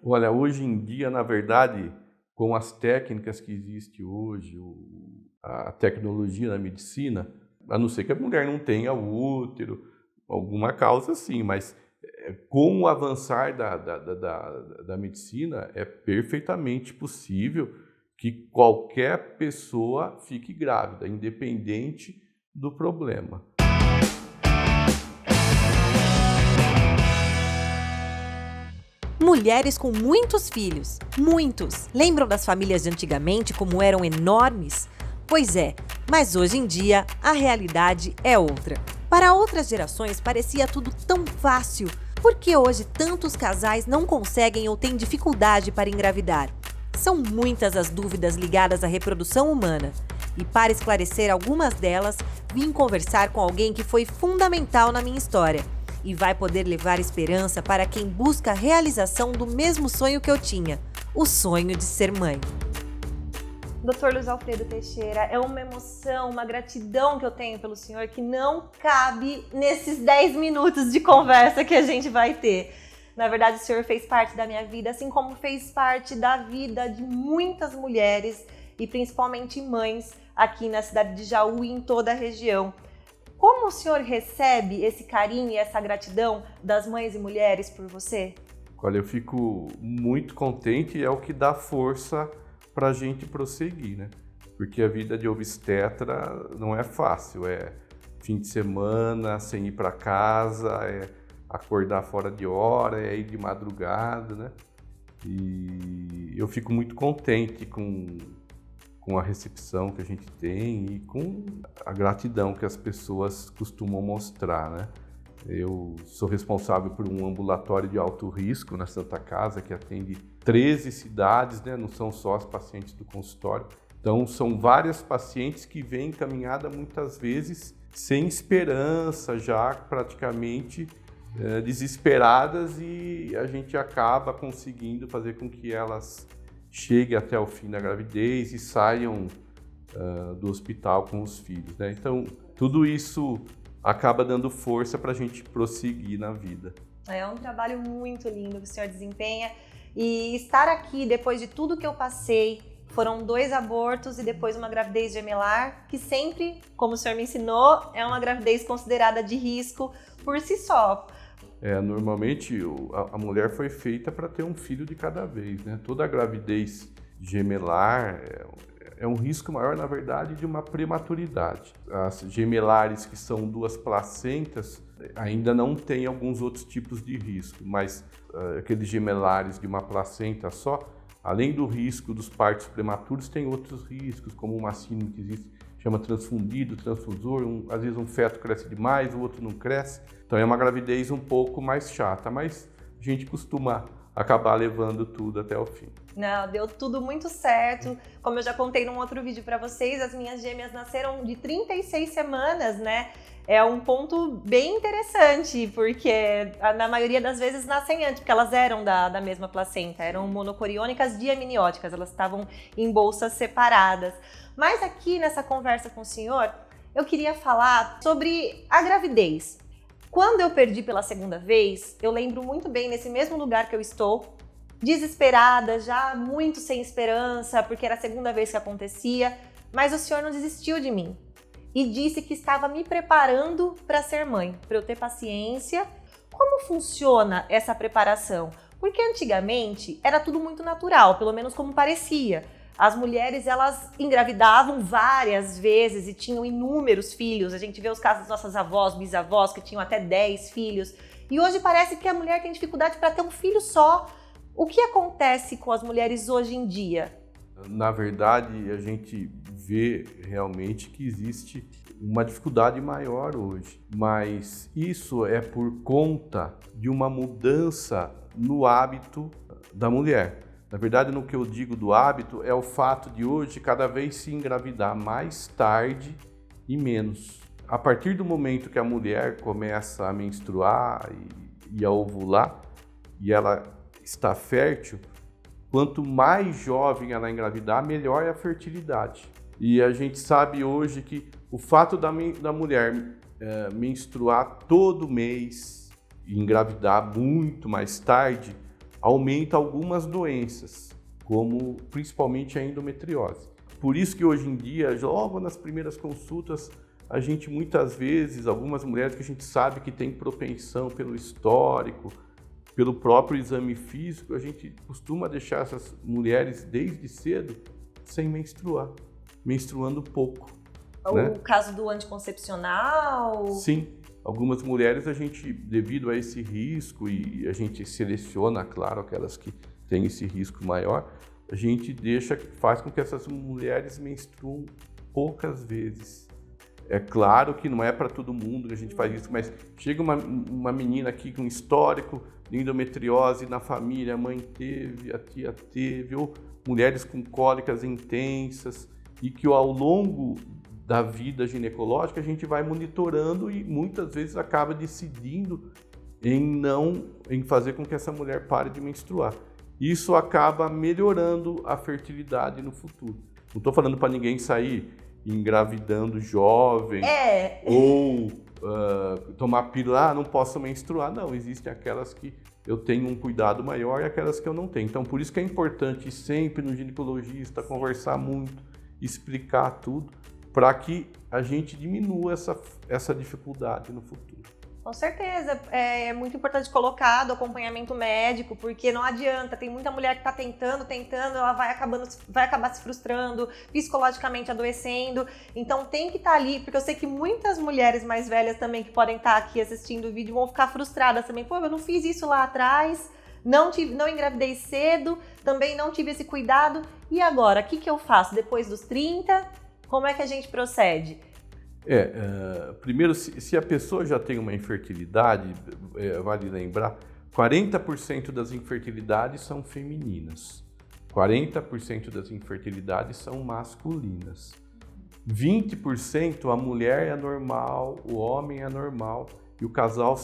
Olha, hoje em dia, na verdade, com as técnicas que existem hoje, a tecnologia na medicina, a não ser que a mulher não tenha o útero, alguma causa assim, mas com o avançar da medicina, é perfeitamente possível que qualquer pessoa fique grávida, independente do problema. Mulheres com muitos filhos, muitos. Lembram das famílias de antigamente como eram enormes? Pois é, mas hoje em dia a realidade é outra. Para outras gerações parecia tudo tão fácil. Por que hoje tantos casais não conseguem ou têm dificuldade para engravidar? São muitas as dúvidas ligadas à reprodução humana. E para esclarecer algumas delas, vim conversar com alguém que foi fundamental na minha história e vai poder levar esperança para quem busca a realização do mesmo sonho que eu tinha, o sonho de ser mãe. Dr. Luiz Alfredo Teixeira, é uma emoção, uma gratidão que eu tenho pelo senhor que não cabe nesses 10 minutos de conversa que a gente vai ter. Na verdade, o senhor fez parte da minha vida, assim como fez parte da vida de muitas mulheres e principalmente mães aqui na cidade de Jaú e em toda a região. Como o senhor recebe esse carinho e essa gratidão das mães e mulheres por você? Olha, eu fico muito contente e é o que dá força para a gente prosseguir, né? Porque a vida de obstetra não é fácil, é fim de semana, sem ir para casa, é acordar fora de hora, é ir de madrugada, né? E eu fico muito contente com a recepção que a gente tem e com a gratidão que as pessoas costumam mostrar, né? Eu sou responsável por um ambulatório de alto risco na Santa Casa, que atende 13 cidades, né? Não são só os pacientes do consultório. Então, são várias pacientes que vêm encaminhada muitas vezes sem esperança, já praticamente desesperadas, e a gente acaba conseguindo fazer com que elas cheguem até o fim da gravidez e saiam do hospital com os filhos, né? Então, tudo isso acaba dando força para a gente prosseguir na vida. É um trabalho muito lindo que o senhor desempenha, e estar aqui depois de tudo que eu passei, foram 2 abortos e depois uma gravidez gemelar, que sempre, como o senhor me ensinou, é uma gravidez considerada de risco por si só. Normalmente a mulher foi feita para ter um filho de cada vez, né? Toda gravidez gemelar é um risco maior, na verdade, de uma prematuridade. As gemelares, que são 2 placentas, ainda não têm alguns outros tipos de risco, mas aqueles gemelares de uma placenta só, além do risco dos partos prematuros, tem outros riscos, como uma síndrome que existe, chama transfundido, transfusor, às vezes um feto cresce demais, o outro não cresce. Então é uma gravidez um pouco mais chata, mas a gente costuma acabar levando tudo até o fim. Não, deu tudo muito certo. Como eu já contei num outro vídeo para vocês, as minhas gêmeas nasceram de 36 semanas, né? É um ponto bem interessante, porque na maioria das vezes nascem antes, porque elas eram da mesma placenta, eram monocoriônicas diamnióticas, elas estavam em bolsas separadas. Mas aqui nessa conversa com o senhor, eu queria falar sobre a gravidez. Quando eu perdi pela segunda vez, eu lembro muito bem, nesse mesmo lugar que eu estou, desesperada, já muito sem esperança, porque era a segunda vez que acontecia, mas o senhor não desistiu de mim e disse que estava me preparando para ser mãe, para eu ter paciência. Como funciona essa preparação? Porque antigamente era tudo muito natural, pelo menos como parecia. As mulheres, elas engravidavam várias vezes e tinham inúmeros filhos. A gente vê os casos das nossas avós, bisavós, que tinham até 10 filhos. E hoje parece que a mulher tem dificuldade para ter um filho só. O que acontece com as mulheres hoje em dia? Na verdade, a gente vê realmente que existe uma dificuldade maior hoje. Mas isso é por conta de uma mudança no hábito da mulher. Na verdade, no que eu digo do hábito, é o fato de hoje cada vez se engravidar mais tarde e menos. A partir do momento que a mulher começa a menstruar e a ovular, e ela está fértil, quanto mais jovem ela engravidar, melhor é a fertilidade. E a gente sabe hoje que o fato da mulher menstruar todo mês e engravidar muito mais tarde, aumenta algumas doenças, como principalmente a endometriose. Por isso que hoje em dia, logo nas primeiras consultas, a gente muitas vezes, algumas mulheres que a gente sabe que tem propensão pelo histórico, pelo próprio exame físico, a gente costuma deixar essas mulheres desde cedo sem menstruar, menstruando pouco. O caso do anticoncepcional? Sim, algumas mulheres a gente, devido a esse risco, e a gente seleciona, claro, aquelas que têm esse risco maior, a gente faz com que essas mulheres menstruam poucas vezes. É claro que não é para todo mundo que a gente faz isso, mas chega uma menina aqui com histórico de endometriose na família, a mãe teve, a tia teve, ou mulheres com cólicas intensas, e que ao longo da vida ginecológica a gente vai monitorando e muitas vezes acaba decidindo em fazer com que essa mulher pare de menstruar. Isso acaba melhorando a fertilidade no futuro. Não estou falando para ninguém sair engravidando jovem ou tomar pílula, não posso menstruar. Não, existem aquelas que eu tenho um cuidado maior e aquelas que eu não tenho. Então, por isso que é importante ir sempre no ginecologista, conversar muito, explicar tudo, para que a gente diminua essa dificuldade no futuro. Com certeza, é muito importante colocar do acompanhamento médico, porque não adianta, tem muita mulher que está tentando, ela vai acabar se frustrando, psicologicamente adoecendo, então tem que estar ali, porque eu sei que muitas mulheres mais velhas também que podem estar aqui assistindo o vídeo vão ficar frustradas também, pô, eu não fiz isso lá atrás, não engravidei cedo, também não tive esse cuidado, e agora, o que eu faço depois dos 30? Como é que a gente procede? Primeiro, se a pessoa já tem uma infertilidade, vale lembrar, 40% das infertilidades são femininas, 40% das infertilidades são masculinas, 20% a mulher é normal, o homem é normal e o casal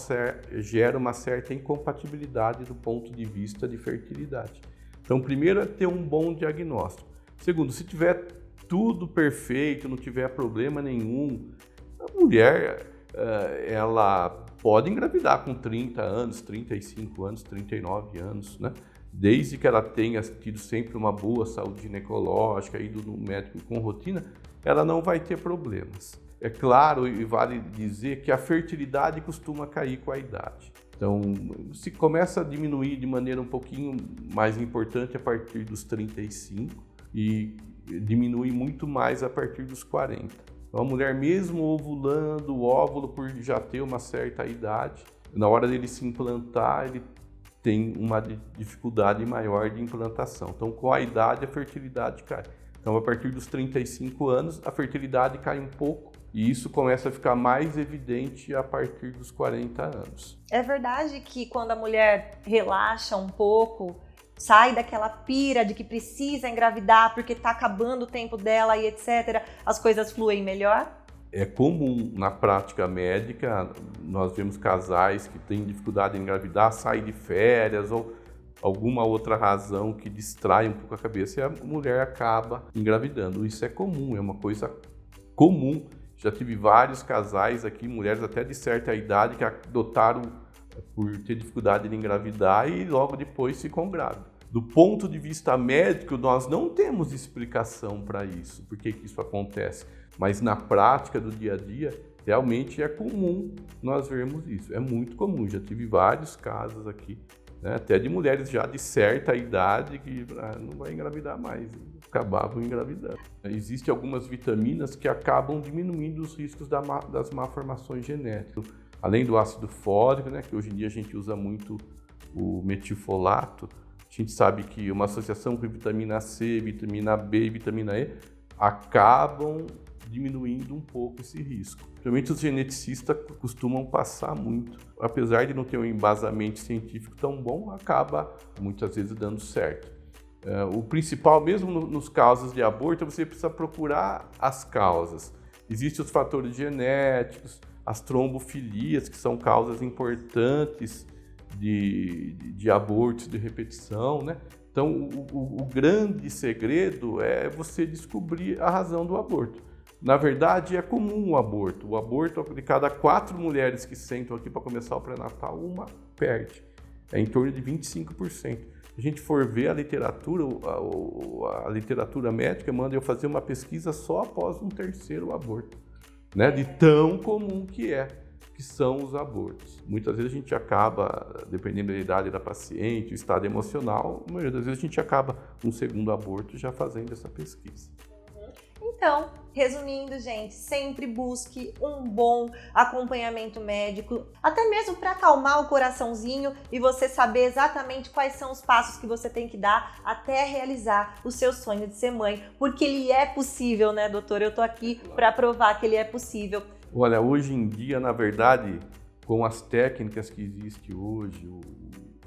gera uma certa incompatibilidade do ponto de vista de fertilidade. Então, primeiro é ter um bom diagnóstico. Segundo, se tiver tudo perfeito, não tiver problema nenhum, a mulher ela pode engravidar com 30 anos, 35 anos, 39 anos, né? Desde que ela tenha tido sempre uma boa saúde ginecológica, ido no médico com rotina, ela não vai ter problemas. É claro, e vale dizer que a fertilidade costuma cair com a idade. Então, se começa a diminuir de maneira um pouquinho mais importante a partir dos 35 e diminui muito mais a partir dos 40. Então, a mulher mesmo ovulando, o óvulo por já ter uma certa idade, na hora dele se implantar, ele tem uma dificuldade maior de implantação. Então, com a idade, a fertilidade cai. Então, a partir dos 35 anos, a fertilidade cai um pouco e isso começa a ficar mais evidente a partir dos 40 anos. É verdade que quando a mulher relaxa um pouco, sai daquela pira de que precisa engravidar porque está acabando o tempo dela e etc., as coisas fluem melhor? É comum na prática médica, nós vemos casais que têm dificuldade em engravidar, saem de férias ou alguma outra razão que distrai um pouco a cabeça e a mulher acaba engravidando. Isso é comum, é uma coisa comum. Já tive vários casais aqui, mulheres até de certa idade, que adotaram por ter dificuldade de engravidar e logo depois ficam grávidas. Do ponto de vista médico, nós não temos explicação para isso, por que isso acontece. Mas na prática do dia a dia, realmente é comum nós vermos isso. É muito comum, já tive vários casos aqui, né, até de mulheres já de certa idade que não vai engravidar mais, acabavam engravidando. Existem algumas vitaminas que acabam diminuindo os riscos das malformações genéticas. Além do ácido fólico, né, que hoje em dia a gente usa muito o metilfolato, a gente sabe que uma associação com vitamina C, vitamina B e vitamina E acabam diminuindo um pouco esse risco. Principalmente os geneticistas costumam passar muito. Apesar de não ter um embasamento científico tão bom, acaba muitas vezes dando certo. O principal, mesmo nos casos de aborto, você precisa procurar as causas. Existem os fatores genéticos, as trombofilias, que são causas importantes de abortos de repetição, né? Então, o grande segredo é você descobrir a razão do aborto. Na verdade, é comum o aborto. O aborto, de cada 4 mulheres que sentam aqui para começar o pré-natal, uma perde. é em torno de 25%. Se a gente for ver a literatura, a literatura médica manda eu fazer uma pesquisa só após um terceiro aborto, né? De tão comum que são os abortos. Muitas vezes a gente acaba, dependendo da idade da paciente, o estado emocional, a maioria das vezes a gente acaba um segundo aborto já fazendo essa pesquisa. Então, resumindo, gente, sempre busque um bom acompanhamento médico, até mesmo para acalmar o coraçãozinho e você saber exatamente quais são os passos que você tem que dar até realizar o seu sonho de ser mãe, porque ele é possível, né, doutor? Eu tô aqui para provar que ele é possível. Olha, hoje em dia, na verdade, com as técnicas que existem hoje,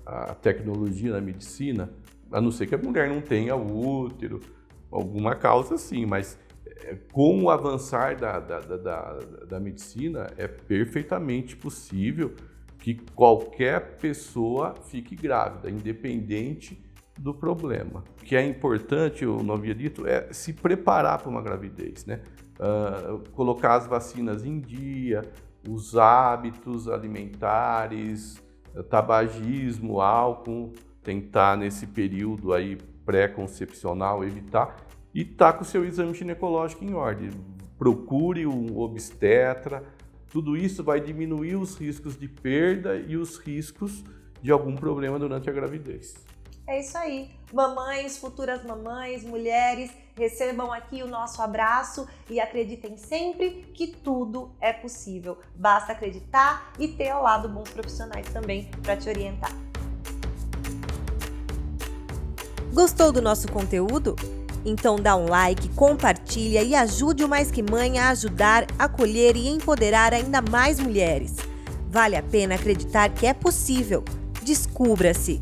a tecnologia na medicina, a não ser que a mulher não tenha o útero, alguma causa assim, mas com o avançar da medicina, é perfeitamente possível que qualquer pessoa fique grávida, independente do problema. O que é importante, eu não havia dito, é se preparar para uma gravidez, né? Colocar as vacinas em dia, os hábitos alimentares, tabagismo, álcool, tentar nesse período aí pré-concepcional evitar, e tá com o seu exame ginecológico em ordem. Procure um obstetra. Tudo isso vai diminuir os riscos de perda e os riscos de algum problema durante a gravidez. É isso aí. Mamães, futuras mamães, mulheres, recebam aqui o nosso abraço e acreditem sempre que tudo é possível. Basta acreditar e ter ao lado bons profissionais também para te orientar. Gostou do nosso conteúdo? Então dá um like, compartilha e ajude o Mais Que Mãe a ajudar, acolher e empoderar ainda mais mulheres. Vale a pena acreditar que é possível. Descubra-se!